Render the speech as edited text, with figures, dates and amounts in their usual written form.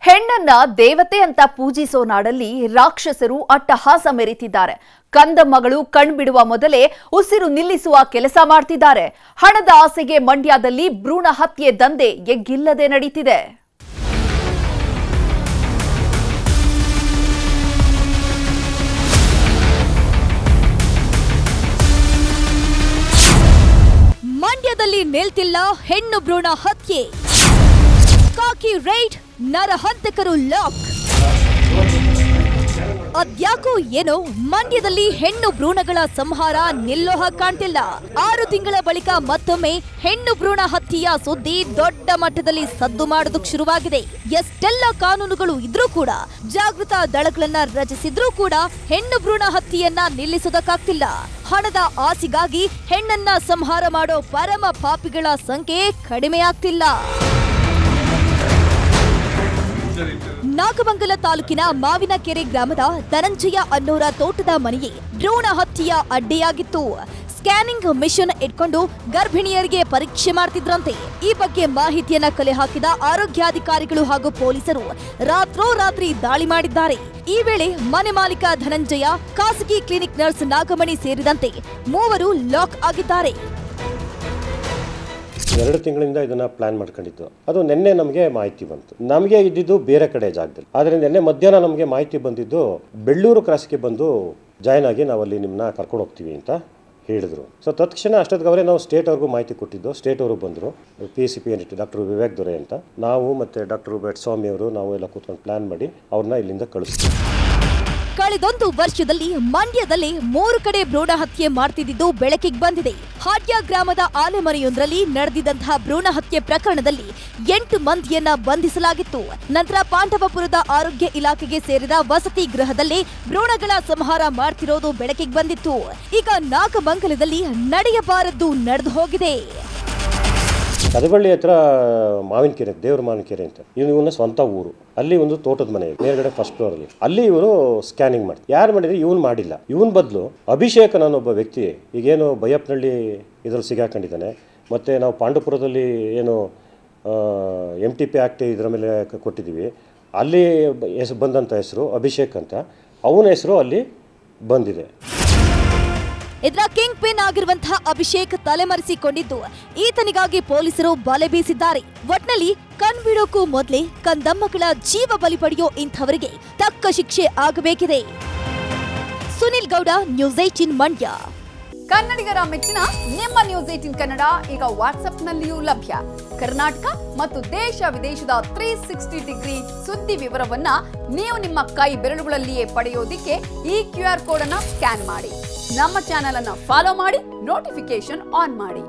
ಹೆಣ್ಣನ್ನ ದೇವತೆ ಅಂತ ಪೂಜಿಸೋ ನಾಡಲ್ಲಿ ರಾಕ್ಷಸರು ಅಟ್ಟಹಾಸ ಮೆರೆತಿದ್ದಾರೆ. ಕಂದಮ್ಮಗಳು ಕಣ್ಬಿಡುವ ಮೊದಲೇ ಉಸಿರು ನಿಲ್ಲಿಸುವ ಕೆಲಸ ಮಾಡ್ತಿದ್ದಾರೆ. ಹಣದ ಆಸೆಗೆ ಮಂಡ್ಯದಲ್ಲಿ ಭ್ರೂಣ ಹತ್ಯೆ ದಂಧೆ ಎಗ್ಗಿಲ್ಲದೆ ನಡೀತಿದೆ. ಮಂಡ್ಯದಲ್ಲಿ ನಿಲ್ತಿಲ್ಲ ಹೆಣ್ಣು ಭ್ರೂಣ ಹತ್ಯೆ. ಕಾಕಿ ರೈಡ್, ನರಹಂತಕರು ಲಾಕ್. ಅದ್ಯಾಕೋ ಏನೋ ಮಂಡ್ಯದಲ್ಲಿ ಹೆಣ್ಣು ಭ್ರೂಣಗಳ ಸಂಹಾರ ನಿಲ್ಲೋ ಹಾಗೆ ಕಾಣ್ತಿಲ್ಲ. 6 ತಿಂಗಳ ಬಳಿಕ ಮತ್ತೊಮ್ಮೆ ಹೆಣ್ಣು ಭ್ರೂಣ ಹತ್ಯೆಯ ಸುದ್ದಿ ದೊಡ್ಡ ಮಟ್ಟದಲ್ಲಿ ಸದ್ದು ಮಾಡೋದಕ್ಕೆ ಶುರುವಾಗಿದೆ. ಎಷ್ಟೆಲ್ಲ ಕಾನೂನುಗಳು ಇದ್ರೂ ಕೂಡ, ಜಾಗೃತ ದಳಗಳನ್ನ ರಚಿಸಿದ್ರೂ ಕೂಡ ಹೆಣ್ಣು ಭ್ರೂಣ ಹತ್ಯೆಯನ್ನ ನಿಲ್ಲಿಸೋದಕ್ಕಾಗ್ತಿಲ್ಲ. ಹಣದ ಆಸೆಗಾಗಿ ಹೆಣ್ಣನ್ನ ಸಂಹಾರ ಮಾಡೋ ಪರಮ ಪಾಪಿಗಳ ಸಂಖ್ಯೆ ಕಡಿಮೆ ಆಗ್ತಿಲ್ಲ. ನಾಗಮಂಗಲ ತಾಲೂಕಿನ ಮಾವಿನಕೆರೆ ಗ್ರಾಮದ ಧನಂಜಯ ಅನ್ನೋರ ತೋಟದ ಮನೆಯೇ ಭ್ರೂಣ ಹತ್ಯೆಯ ಅಡ್ಡೆಯಾಗಿತ್ತು. ಸ್ಕ್ಯಾನಿಂಗ್ ಮಿಷನ್ ಇಟ್ಕೊಂಡು ಗರ್ಭಿಣಿಯರಿಗೆ ಪರೀಕ್ಷೆ ಮಾಡ್ತಿದ್ರಂತೆ. ಈ ಬಗ್ಗೆ ಮಾಹಿತಿಯನ್ನ ಕಲೆ ಹಾಕಿದ ಆರೋಗ್ಯಾಧಿಕಾರಿಗಳು ಹಾಗೂ ಪೊಲೀಸರು ರಾತ್ರೋರಾತ್ರಿ ದಾಳಿ ಮಾಡಿದ್ದಾರೆ. ಈ ವೇಳೆ ಮನೆ ಮಾಲೀಕ ಧನಂಜಯ, ಖಾಸಗಿ ಕ್ಲಿನಿಕ್ ನರ್ಸ್ ನಾಗಮಣಿ ಸೇರಿದಂತೆ 3 ಲಾಕ್ ಆಗಿದ್ದಾರೆ. 2 ತಿಂಗಳಿಂದ ಇದನ್ನ ಪ್ಲಾನ್ ಮಾಡ್ಕೊಂಡಿದ್ದು. ಅದು ನಿನ್ನೆ ನಮಗೆ ಮಾಹಿತಿ ಬಂತು. ನಮಗೆ ಇದ್ದಿದ್ದು ಬೇರೆ ಕಡೆ ಜಾಗದಲ್ಲಿ. ಆದರೆ ನಿನ್ನೆ ಮಧ್ಯಾಹ್ನ ನಮಗೆ ಮಾಹಿತಿ ಬಂದಿದ್ದು ಬೆಳ್ಳೂರು ಕ್ರಾಸ್ಗೆ ಬಂದು ಜಾಯ್ನ್ ಆಗಿ ನಾವಲ್ಲಿ ನಿಮ್ಮನ್ನ ಕರ್ಕೊಂಡು ಹೋಗ್ತೀವಿ ಅಂತ ಹೇಳಿದ್ರು. ಸೊ ತತ್ಕ್ಷಣ ಅಷ್ಟೊತ್ತಿಗೆ ನಾವು ಸ್ಟೇಟ್ ಅವ್ರಿಗೂ ಮಾಹಿತಿ ಕೊಟ್ಟಿದ್ದು. ಸ್ಟೇಟ್ ಅವರು ಬಂದರು, PCP ಏನಿಟ್ಟು ಡಾಕ್ಟರ್ ವಿವೇಕ್ ದೊರೆ ಅಂತ, ನಾವು ಮತ್ತು ಡಾಕ್ಟರ್ ಬೆಟ್ಸ್ವಾಮಿ ಅವರು ನಾವು ಎಲ್ಲ ಕೂತ್ಕೊಂಡು ಪ್ಲಾನ್ ಮಾಡಿ ಅವ್ರನ್ನ ಇಲ್ಲಿಂದ ಕಳಿಸ್ತೀವಿ. ಕಳೆದೊಂದು ವರ್ಷದಲ್ಲಿ ಮಂಡ್ಯದಲ್ಲಿ 3 ಕಡೆ ಭ್ರೂಣ ಹತ್ಯೆ ಮಾಡ್ತಿದ್ದು ಬೆಳಕಿಗೆ ಬಂದಿದೆ. ಹಾಡ್ಯ ಗ್ರಾಮದ ಆಲೆಮನೆಯೊಂದರಲ್ಲಿ ನಡೆದಿದ್ದಂತಹ ಭ್ರೂಣ ಹತ್ಯೆ ಪ್ರಕರಣದಲ್ಲಿ 8 ಮಂದಿಯನ್ನ ಬಂಧಿಸಲಾಗಿತ್ತು. ನಂತರ ಪಾಂಡವಪುರದ ಆರೋಗ್ಯ ಇಲಾಖೆಗೆ ಸೇರಿದ ವಸತಿ ಗೃಹದಲ್ಲಿ ಭ್ರೂಣಗಳ ಸಂಹಾರ ಮಾಡ್ತಿರೋದು ಬೆಳಕಿಗೆ ಬಂದಿತ್ತು. ಈಗ ನಾಗಮಂಗಲದಲ್ಲಿ ನಡೆಯಬಾರದ್ದು ನಡೆದು ಹೋಗಿದೆ. ಕದಬಳ್ಳಿ ಹತ್ರ ಮಾವಿನಕೆರೆ, ದೇವ್ರ ಮಾವಿನಕೆರೆ ಅಂತ, ಇವನ ಸ್ವಂತ ಊರು. ಅಲ್ಲಿ ಒಂದು ತೋಟದ ಮನೆ ಇದೆ, ಮೇಲ್ಗಡೆ ಫಸ್ಟ್ ಫ್ಲೋರ್ ಅಲ್ಲಿ. ಅಲ್ಲಿ ಇವರು ಸ್ಕ್ಯಾನಿಂಗ್ ಮಾಡ್ತಾರೆ. ಯಾರು ಮಾಡಿದ್ರೆ ಇವನು ಮಾಡಿಲ್ಲ. ಇವನ್ ಬದಲು ಅಭಿಷೇಕ್ ಅನ್ನೋಬ್ಬ ವ್ಯಕ್ತಿ ಈಗೇನು ಬೈಯಪ್ಪನಹಳ್ಳಿ ಇದ್ರಲ್ಲಿ ಸಿಗಾಕೊಂಡಿದ್ದಾನೆ. ಮತ್ತೆ ನಾವು ಪಾಂಡವಪುರದಲ್ಲಿ ಏನು MTP ಆಕ್ಟ್ ಇದರ ಮೇಲೆ ಕೊಟ್ಟಿದ್ದೀವಿ, ಅಲ್ಲಿ ಬಂದಂಥ ಹೆಸರು ಅಭಿಷೇಕ್ ಅಂತ, ಅವನ ಹೆಸರು ಅಲ್ಲಿ ಬಂದಿದೆ. ಇದರ ಕಿಂಗ್ ಪಿನ್ ಆಗಿರುವಂತಹ ಅಭಿಷೇಕ್ ತಲೆಮರೆಸಿಕೊಂಡಿದ್ದು ಈತನಿಗಾಗಿ ಪೊಲೀಸರು ಬಲೆ ಬೀಸಿದ್ದಾರೆ. ಒಟ್ನಲ್ಲಿ ಕಣ್ಬಿಡೋಕ್ಕೂ ಮೊದಲೇ ಕಂದಮ್ಮಗಳ ಜೀವ ಬಲಿ ಪಡೆಯೋ ಇಂಥವರಿಗೆ ತಕ್ಕ ಶಿಕ್ಷೆ ಆಗಬೇಕಿದೆ. ಸುನಿಲ್ ಗೌಡ, ನ್ಯೂಸ್ 18 ಮಂಡ್ಯ. ಕನ್ನಡಿಗರ ಮೆಚ್ಚಿನ ನಿಮ್ಮ ನ್ಯೂಸ್ 18 ಕನ್ನಡ ಈಗ ವಾಟ್ಸ್ಆಪ್ನಲ್ಲಿಯೂ ಲಭ್ಯ. ಕರ್ನಾಟಕ ಮತ್ತು ದೇಶ ವಿದೇಶದ 360 ಡಿಗ್ರಿ ಸುದ್ದಿ ವಿವರವನ್ನ ನೀವು ನಿಮ್ಮ ಕೈ ಬೆರಳುಗಳಲ್ಲಿಯೇ ಪಡೆಯೋದಿಕ್ಕೆ ಈ QR ಕೋಡ್ ಅನ್ನು ಸ್ಕ್ಯಾನ್ ಮಾಡಿ. ನಮ್ಮ ಚಾನೆಲ್ ಅನ್ನು ಫಾಲೋ ಮಾಡಿ, ನೋಟಿಫಿಕೇಶನ್ ಆನ್ ಮಾಡಿ.